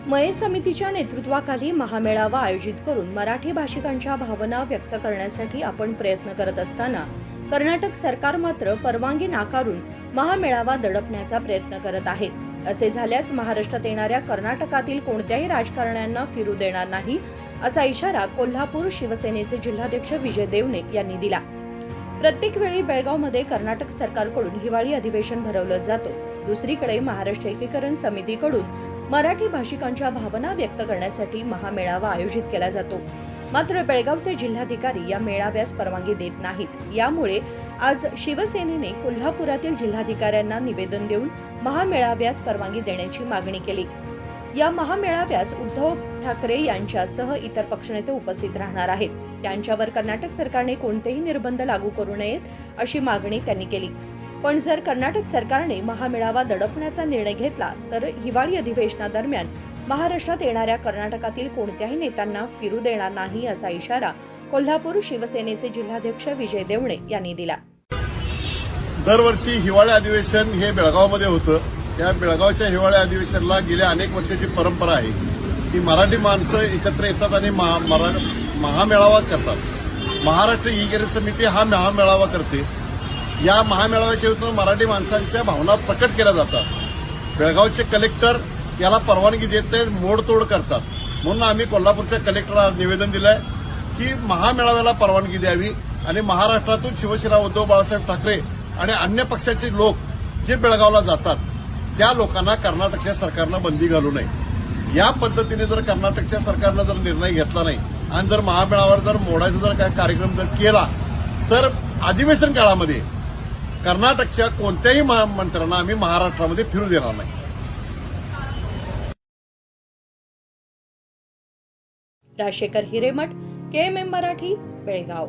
मये समितीच्या नेतृत्वाखाली महामेळावा आयोजित करून मराठी भाषिकांच्या भावना व्यक्त करण्यासाठी आपण प्रयत्न करत असताना कर्नाटक सरकार मात्र परवानगी नाकारून महामेळावा दडपण्याचा प्रयत्न करत आहे। असे झाल्यास महाराष्ट्रात येणाऱ्या कर्नाटकातील कोणत्याही राजकारण्यांना फिरू देणार नाही असा इशारा कोल्हापूर शिवसेनेचे जिल्हाध्यक्ष विजय देवणे यांनी दिला। प्रत्येक वेळी बेळगावमध्ये कर्नाटक सरकारकडून हिवाळी अधिवेशन भरवलं जातं। दुसरीकडे महाराष्ट्र एकीकरण समितीकडून मराठी भाषिकांच्या भावना व्यक्त करण्यासाठी महामेळावा आयोजित केला जातो। मात्र बेळगावचे जिल्हाधिकारी या मेळाव्यास परवानगी देत नाहीत। यामुळे आज शिवसेनेने कोल्हापुरातील जिल्हाधिकाऱ्यांना निवेदन देऊन महामेळाव्यास परवानगी देण्याची मागणी केली। या महामेळाव्यास उद्धव ठाकरे यांच्यासह इतर पक्षनेते उपस्थित राहणार आहेत। त्यांच्यावर कर्नाटक सरकारने कोणतेही निर्बंध लागू करू नयेत अशी मागणी त्यांनी केली। पण जर कर्नाटक सरकारने महामेळावा दडपण्याचा निर्णय घेतला तर हिवाळी अधिवेशनादरम्यान महाराष्ट्रात येणाऱ्या कर्नाटकातील कोणत्याही नेत्यांना फिरू देणार नाही असा इशारा कोल्हापूर शिवसेनेचे जिल्हाध्यक्ष विजय देवणे यांनी दिला। दरवर्षी हिवाळी अधिवेशन हे बेळगावमध्ये होतं। त्या बेळगावच्या हिवाळी अधिवेशनाला गेल्या अनेक वर्षाची परंपरा आहे की मराठी माणसं एकत्र येतात आणि महामेळावा करतात। महाराष्ट्र एकीकरण समिती हा महामेळावा करते। या महामेळाव्याच्या वेळी मराठी माणसांच्या भावना प्रकट केल्या जातात। बेळगावचे कलेक्टर याला परवानगी देत नाहीत, मोडतोड करतात। म्हणून आम्ही कोल्हापूरच्या कलेक्टरला आज निवेदन दिलंय की महामेळाव्याला परवानगी द्यावी आणि महाराष्ट्रातून शिवसेना उद्धव बाळासाहेब ठाकरे आणि अन्य पक्षाचे लोक जे बेळगावला जातात त्या लोकांना कर्नाटकच्या सरकारनं बंदी घालू नये। या पद्धतीने जर कर्नाटकच्या सरकारनं जर निर्णय घेतला नाही आणि जर महामेळाव्यावर जर मोडायचा जर काही कार्यक्रम जर केला तर अधिवेशन काळामध्ये कर्नाटकच्या कोणत्याही मंत्र्यांना आम्ही महाराष्ट्रामध्ये फिरू देणार नाही। राजशेखर हिरेमठ, KMM मराठी, बेळगाव।